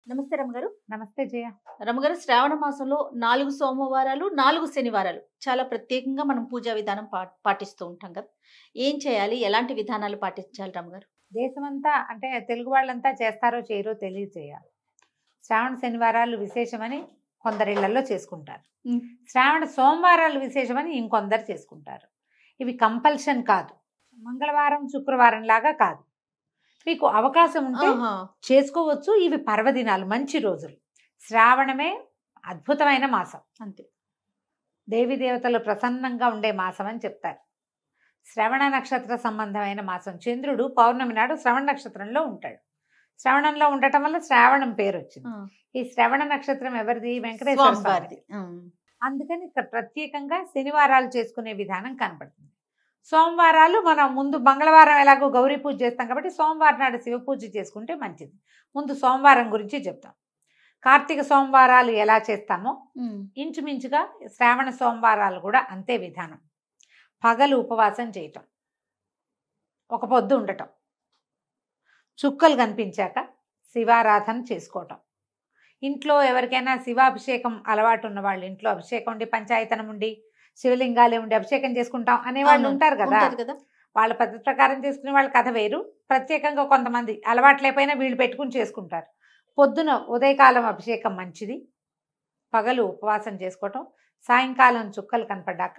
నమస్తే రమగారు. నమస్తే జయ. రమగారు, శ్రావణ మాసంలో 4 సోమవారాలు, 4 శనివారాలు చాలా ప్రత్యేకంగా మనం పూజా విధానం పాటిస్తూ ఉంటాం కదా! ఏం చేయాలి? ఎలాంటి విధానాలు పాటించాలి రమగారు? దేశమంతా అంటే తెలుగు వాళ్ళంతా చేస్తారో చేయరో తెలియజేయాలి. శ్రావణ శనివారాలు విశేషమని కొందరిళ్లలో చేసుకుంటారు. శ్రావణ సోమవారాలు విశేషమని ఇంకొందరు చేసుకుంటారు. ఇవి కంపల్షన్ కాదు. మంగళవారం శుక్రవారం లాగా కాదు. మీకు అవకాశం ఉంటే చేసుకోవచ్చు. ఇవి పర్వదినాలు, మంచి రోజులు. శ్రావణమే అద్భుతమైన మాసం. అంతే. దేవి దేవతలు ప్రసన్నంగా ఉండే మాసం అని చెప్తారు. శ్రవణ నక్షత్ర సంబంధమైన మాసం. చంద్రుడు పౌర్ణమి నాడు శ్రవణ నక్షత్రంలో ఉంటాడు. శ్రవణంలో ఉండటం వల్ల శ్రావణం పేరు వచ్చింది. ఈ శ్రవణ నక్షత్రం ఎవరిది? వెంకటేశ్వర స్వామిది. అందుకని ఇక్కడ ప్రత్యేకంగా శనివారాలు చేసుకునే విధానం కనబడుతుంది. సోమవారాలు మనం ముందు మంగళవారం ఎలాగో గౌరీ పూజ చేస్తాం కాబట్టి సోమవారం నాడు శివ పూజ చేసుకుంటే మంచిది. ముందు సోమవారం గురించి చెప్తాం. కార్తీక సోమవారాలు ఎలా చేస్తామో ఇంచుమించుగా శ్రావణ సోమవారాలు కూడా అంతే విధానం. పగలు ఉపవాసం చేయటం, ఒక పొద్దు ఉండటం, చుక్కలు కనిపించాక శివారాధన చేసుకోవటం. ఇంట్లో ఎవరికైనా శివాభిషేకం అలవాటు ఉన్న వాళ్ళు ఇంట్లో అభిషేకం ఉండి పంచాయతనం ఉండి శివలింగాలే ఉండి అభిషేకం చేసుకుంటాం అనేవాళ్ళు ఉంటారు కదా. వాళ్ళ పద్ధతి ప్రకారం చేసుకునే వాళ్ళ కథ వేరు. ప్రత్యేకంగా కొంతమంది అలవాటు లేకపోయినా వీళ్ళు పెట్టుకుని చేసుకుంటారు. పొద్దున ఉదయకాలం అభిషేకం మంచిది. పగలు ఉపవాసం చేసుకోవటం, సాయంకాలం చుక్కలు కనపడ్డాక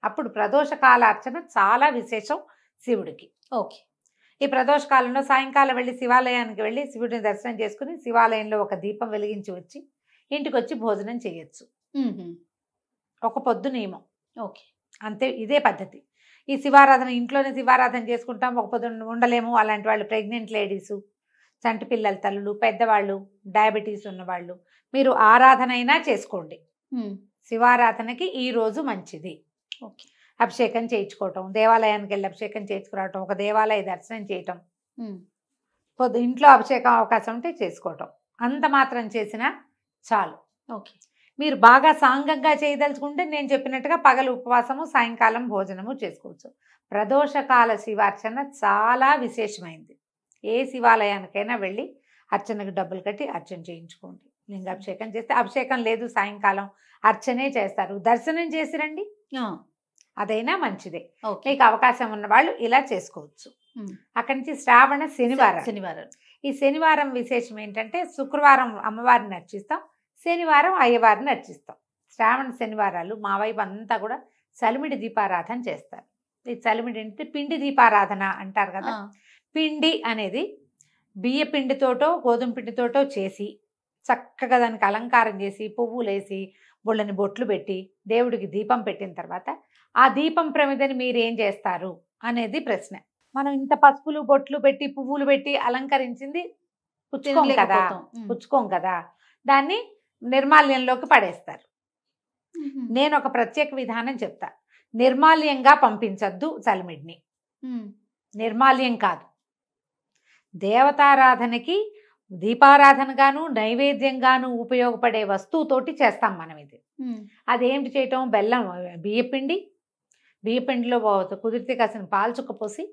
అప్పుడు ప్రదోషకాల అర్చన చాలా విశేషం శివుడికి. ఓకే. ఈ ప్రదోషకాలంలో సాయంకాలం వెళ్ళి శివాలయానికి వెళ్ళి శివుడిని దర్శనం చేసుకుని శివాలయంలో ఒక దీపం వెలిగించి వచ్చి ఇంటికి వచ్చి భోజనం చేయొచ్చు. ఒక పొద్దు నియమం. ఓకే. అంతే, ఇదే పద్ధతి. ఈ శివారాధన ఇంట్లోనే శివారాధన చేసుకుంటాం, ఒక పొద్దు ఉండలేము. అలాంటి వాళ్ళు ప్రెగ్నెంట్ లేడీసు, చంటి పిల్లల తల్లులు, పెద్దవాళ్ళు, డయాబెటీస్ ఉన్నవాళ్ళు మీరు ఆరాధన అయినా చేసుకోండి. శివారాధనకి ఈ రోజు మంచిది. ఓకే. అభిషేకం చేయించుకోవటం, దేవాలయానికి వెళ్ళి అభిషేకం చేయించుకురావటం, ఒక దేవాలయ దర్శనం చేయటం, ఇంట్లో అభిషేకం అవకాశం ఉంటే చేసుకోవటం, అంత మాత్రం చేసినా చాలు. ఓకే. మీరు బాగా సాంగంగా చేయదలుచుకుంటే నేను చెప్పినట్టుగా పగలు ఉపవాసము, సాయంకాలం భోజనము చేసుకోవచ్చు. ప్రదోషకాల శివార్చన చాలా విశేషమైంది. ఏ శివాలయానికైనా వెళ్ళి అర్చనకు డబ్బులు కట్టి అర్చన చేయించుకోండి. లింగాభిషేకం చేస్తే అభిషేకం లేదు, సాయంకాలం అర్చనే చేస్తారు. దర్శనం చేసి రండి, అదైనా మంచిదే. మీకు అవకాశం ఉన్న వాళ్ళు ఇలా చేసుకోవచ్చు. అక్కడి నుంచి శ్రావణ శనివారం. ఈ శనివారం విశేషం ఏంటంటే శుక్రవారం అమ్మవారిని అర్చిస్తాం, శనివారం అయ్యవారిని అర్చిస్తాం. శ్రావణ శనివారాలు మా వైపు అంతా కూడా చలిమిడి దీపారాధన చేస్తారు. ఈ చలిమిడి అంటే పిండి దీపారాధన అంటారు కదా. పిండి అనేది బియ్య పిండితోటో గోధుమ పిండితోటో చేసి చక్కగా దానికి అలంకారం చేసి పువ్వులేసి బొళ్ళని బొట్లు పెట్టి దేవుడికి దీపం పెట్టిన తర్వాత ఆ దీపం ప్రమిదని మీరు ఏం చేస్తారు అనేది ప్రశ్న. మనం ఇంత పసుపులు బొట్లు పెట్టి పువ్వులు పెట్టి అలంకరించింది పుచ్చుకోం కదా, దాన్ని నిర్మాల్యంలోకి పడేస్తారు. నేను ఒక ప్రత్యేక విధానం చెప్తా. నిర్మాల్యంగా పంపించద్దు చలిమిడిని. నిర్మాల్యం కాదు, దేవతారాధనకి దీపారాధనగాను నైవేద్యంగాను ఉపయోగపడే వస్తువుతోటి చేస్తాం మనం ఇది. అదేంటి చేయటం? బెల్లం, బియ్యపిండిలో కుదిరితే కాసిన పాలు చుక్కపోసి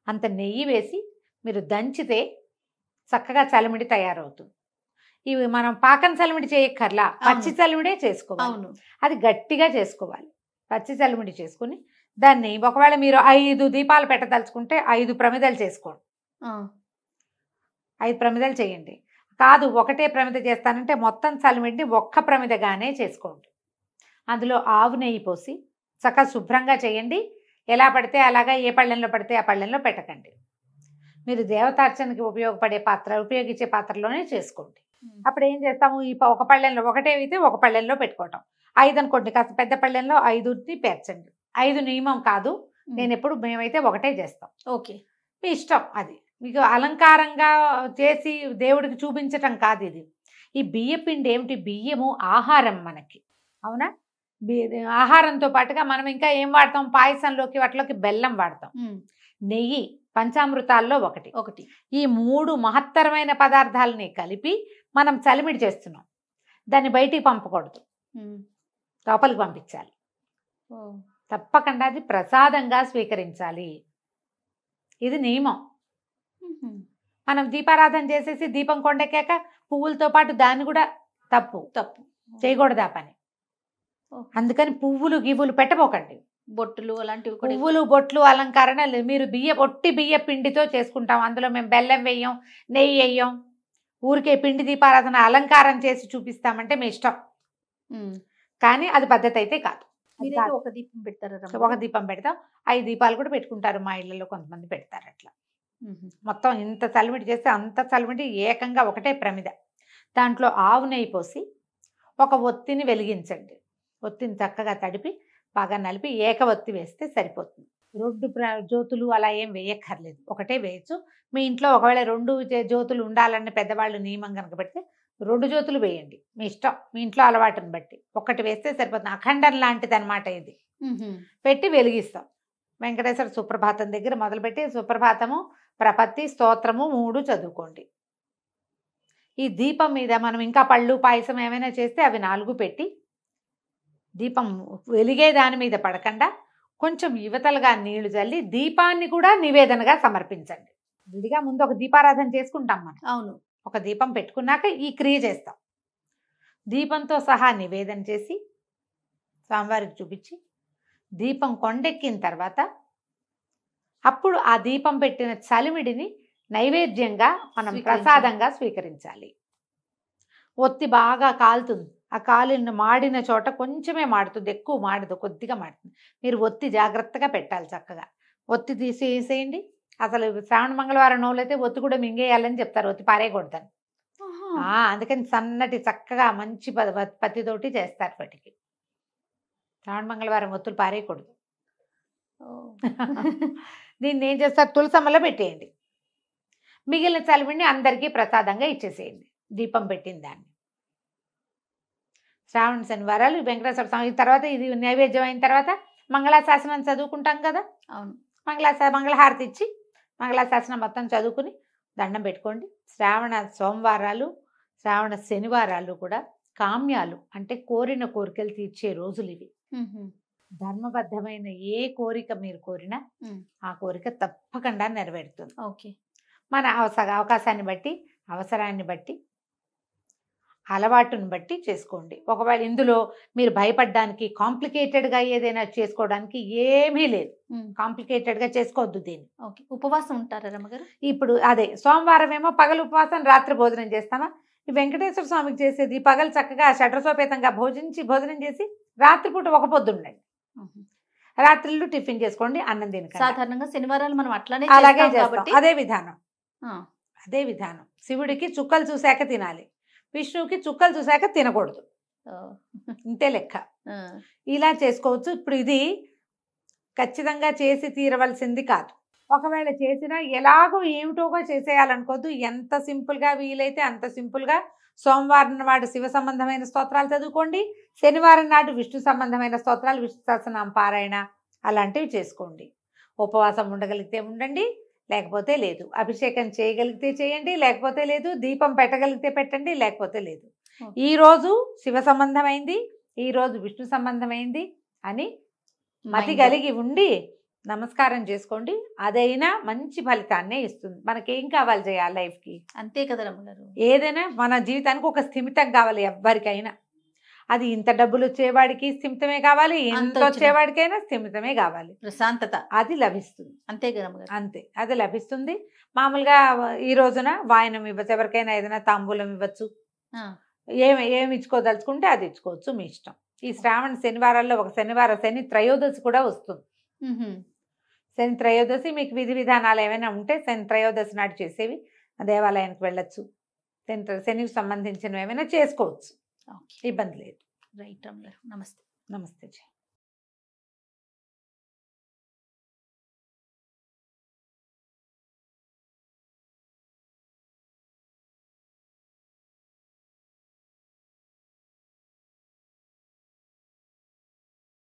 అంత నెయ్యి వేసి మీరు దంచితే చక్కగా చలిమిడి తయారవుతుంది. ఇవి మనం పాకం చలిమిడి చేయక్కర్లా, పచ్చి చలిమిడే చేసుకోవాలి. అది గట్టిగా చేసుకోవాలి. పచ్చి చలిమిడి చేసుకుని దాన్ని ఒకవేళ మీరు 5 దీపాలు పెట్టదలుచుకుంటే 5 ప్రమిదలు చేసుకోండి. 5 ప్రమిదలు చేయండి. కాదు ఒకటే ప్రమిద చేస్తానంటే మొత్తం చలిమిడిని ఒక్క ప్రమిదగానే చేసుకోండి. అందులో ఆవు నెయ్యి పోసి చక్కగా శుభ్రంగా చేయండి. ఎలా పడితే అలాగా, ఏ పళ్ళెంలో పడితే ఆ పళ్ళెంలో పెట్టకండి. మీరు దేవతార్చనకి ఉపయోగించే పాత్రలోనే చేసుకోండి. అప్పుడు ఏం చేస్తాము? ఈ ఒక పళ్ళెంలో ఒకటే అయితే ఒక పళ్ళెంలో పెట్టుకోవటం. 5 అనుకోండి, కాస్త పెద్ద పళ్ళెంలో 5ని పేర్చండి. 5 నియమం కాదు, మేమైతే ఒకటే చేస్తాం. ఓకే. మీ ఇష్టం. అది మీకు అలంకారంగా చేసి దేవుడికి చూపించటం కాదు ఇది. ఈ బియ్యపిండి ఏమిటి? బియ్యము ఆహారం మనకి, అవునా? ఆహారంతో పాటుగా మనం ఇంకా ఏం వాడతాం? పాయసంలోకి వాటిలోకి బెల్లం వాడతాం, నెయ్యి, పంచామృతాల్లో ఒకటి. ఈ 3 మహత్తరమైన పదార్థాలని కలిపి మనం చలిమిడి చేస్తున్నాం. దాన్ని బయటికి పంపకూడదు, లోపలికి పంపించాలి. తప్పకుండా అది ప్రసాదంగా స్వీకరించాలి. ఇది నియమం. మనం దీపారాధన చేసేసి దీపం కొండెక్కాక పువ్వులతో పాటు దాన్ని కూడా తప్పు తప్పు. చేయకూడదు ఆ పని. ఓకే. అందుకని పువ్వులు గివ్వులు పెట్టబోకండి. బొట్టులు అలాంటివి కూడా పువ్వులు బొట్లు అలంకరణలు మీరు ఒట్టి బియ్య పిండితో చేసుకుంటాం. అందులో మేము బెల్లం వేయం, నెయ్యి వేయం, ఊరికే పిండి దీపారాధన అలంకారం చేసి చూపిస్తామంటే మీ ఇష్టం. ఉమ్. కానీ అది పద్ధతి అయితే కాదు. అది మీరైతే కాదు. ఒక దీపం పెడతారా ఒక రమ్మగారు? దీపం పెడతాం, 5 దీపాలు కూడా పెట్టుకుంటారు. మా ఇళ్లలో కొంతమంది పెడతారు అట్లా. ఉహు. మొత్తం ఇంత చలిమిడి చేస్తే అంత చలిమిడి ఏకంగా ఒకటే ప్రమిద. దాంట్లో ఆవు నెయ్యి పోసి ఒక ఒత్తిని వెలిగించండి. ఒత్తిని చక్కగా తడిపి బాగా నలిపి ఏక ఒత్తి వేస్తే సరిపోతుంది. 2 జ్యోతులు అలా ఏం వేయక్కర్లేదు, ఒకటే వేయచ్చు. మీ ఇంట్లో ఒకవేళ 2 జ్యోతులు ఉండాలని పెద్దవాళ్ళు నియమం కనుక పెడితే 2 జ్యోతులు వేయండి, మీ ఇష్టం, మీ ఇంట్లో అలవాటుని బట్టి. ఒకటి వేస్తే సరిపోతుంది. అఖండం లాంటిది అనమాట ఇది. ఉహు. పెట్టి వెలిగిస్తాం. వెంకటేశ్వర సుప్రభాతం దగ్గర మొదలుపెట్టి సుప్రభాతము, ప్రపత్తి, స్తోత్రము 3 చదువుకోండి. ఈ దీపం మీద మనం ఇంకా పళ్ళు పాయసం ఏమైనా చేస్తే అవి 4 పెట్టి దీపం వెలిగే దాని మీద పడకుండా కొంచెం యువతలుగా నీళ్లు చల్లి దీపాన్ని కూడా నివేదనగా సమర్పించండి. విడిగా ముందు ఒక దీపారాధన చేసుకుంటాం మనం. అవును. ఒక దీపం పెట్టుకున్నాక ఈ క్రియ చేస్తాం. దీపంతో సహా నివేదన చేసి స్వామివారికి చూపించి దీపం కొండెక్కిన తర్వాత అప్పుడు ఆ దీపం పెట్టిన చలిమిడిని నైవేద్యంగా మనం ప్రసాదంగా స్వీకరించాలి. ఒత్తి బాగా కాలుతుంది. ఆ కాలిన మాడిన చోట కొంచెమే మాడుతుంది, ఎక్కువ మాడదు, కొద్దిగా మాడుతుంది. మీరు ఒత్తి జాగ్రత్తగా పెట్టాలి. చక్కగా ఒత్తి తీసేసేయండి. అసలు శ్రావణ మంగళవారం నోలైతే ఒత్తి కూడా మింగేయాలని చెప్తారు, ఒత్తి పారేయకూడదని. అందుకని సన్నటి చక్కగా మంచి పత్తితోటి చేస్తారు వాటికి. శ్రావణ మంగళవారం ఒత్తులు పారేయకూడదు. దీన్ని ఏం చేస్తారు, తులసమ్మలో పెట్టేయండి. మిగిలిన చలిమిడిని అందరికీ ప్రసాదంగా ఇచ్చేసేయండి దీపం పెట్టిన దాన్ని. శ్రావణ శనివారాలు వెంకటేశ్వర స్వామి తర్వాత ఇది నైవేద్యం అయిన తర్వాత మంగళాశాసనం చదువుకుంటాం కదా. అవును. మంగళహారతి ఇచ్చి మంగళాశాసనం మొత్తం చదువుకుని దండం పెట్టుకోండి. శ్రావణ సోమవారాలు, శ్రావణ శనివారాలు కూడా కామ్యాలు అంటే కోరిన కోరికలు తీర్చే రోజులు ఇవి. ధర్మబద్ధమైన ఏ కోరిక మీరు కోరినా ఆ కోరిక తప్పకుండా నెరవేరుతుంది. ఓకే. మన అవకాశాన్ని బట్టి, అవసరాన్ని బట్టి, అలవాటుని బట్టి చేసుకోండి. ఒకవేళ ఇందులో మీరు భయపడడానికి కాంప్లికేటెడ్గా ఏదైనా చేసుకోవడానికి ఏమీ లేదు. కాంప్లికేటెడ్గా చేసుకోవద్దు దీన్ని. ఓకే. ఉపవాసం ఉంటారా రమ్మగారు? ఇప్పుడు అదే సోమవారం ఏమో పగలు ఉపవాసం, రాత్రి భోజనం చేస్తామా. ఈ వెంకటేశ్వర స్వామికి చేసేది పగలు చక్కగా షడ్రసోపేతంగా భోజనం చేసి రాత్రిపూట ఒక పొద్దు ఉండండి. రాత్రిళ్ళు టిఫిన్ చేసుకోండి, అన్నం తినకండి. సాధారణంగా శనివారాలు మనం అలాగే చేస్తాం. అదే విధానం. శివుడికి చుక్కలు చూశాక తినాలి, విష్ణువుకి చుక్కలు చూశాక తినకూడదు. ఇంతే లెక్క. ఇలా చేసుకోవచ్చు. ఇప్పుడు ఇది ఖచ్చితంగా చేసి తీరవలసింది కాదు. ఒకవేళ చేసినా ఎలాగో ఏమిటోగా చేసేయాలనుకోవద్దు. ఎంత సింపుల్గా వీలైతే అంత సింపుల్గా సోమవారం నాడు శివ సంబంధమైన స్తోత్రాలు చదువుకోండి, శనివారం నాడు విష్ణు సంబంధమైన స్తోత్రాలు, విష్ణు సహస్రనామ పారాయణ అలాంటివి చేసుకోండి. ఉపవాసం ఉండగలిగితే ఉండండి, లేకపోతే లేదు. అభిషేకం చేయగలిగితే చేయండి, లేకపోతే లేదు. దీపం పెట్టగలిగితే పెట్టండి, లేకపోతే లేదు. ఈరోజు శివ సంబంధమైంది, ఈరోజు విష్ణు సంబంధమైంది అని మతి కలిగి ఉండి నమస్కారం చేసుకోండి. అదైనా మంచి ఫలితాన్నే ఇస్తుంది. మనకేం కావాలి చేయాలి లైఫ్కి? అంతే కదా రమ్మగారు. ఏదైనా మన జీవితానికి ఒక స్థిమితం కావాలి ఎవ్వరికైనా. అది ఇంత డబ్బులు వచ్చేవాడికి స్థిమితమే కావాలి, ఇంత వచ్చేవాడికైనా స్థిమితమే కావాలి, ప్రశాంతత అది లభిస్తుంది. అంతే కదా అంతే, అది లభిస్తుంది. మామూలుగా ఈ రోజున వాయనం ఇవ్వచ్చు, ఎవరికైనా ఏదైనా తాంబూలం ఇవ్వచ్చు, ఏమి ఇచ్చుకోదలుచుకుంటే అది ఇచ్చుకోవచ్చు, మీ ఇష్టం. ఈ శ్రావణ శనివారాల్లో ఒక శని త్రయోదశి కూడా వస్తుంది. శని త్రయోదశి మీకు విధి విధానాలు ఏమైనా ఉంటే శని త్రయోదశి నాడు చేసేవి దేవాలయానికి వెళ్ళొచ్చు. శనికి సంబంధించినవి ఏమైనా చేసుకోవచ్చు, ఇబ్బంది లేదు. రైట్ రమ్మ గారు, నమస్తే. నమస్తే.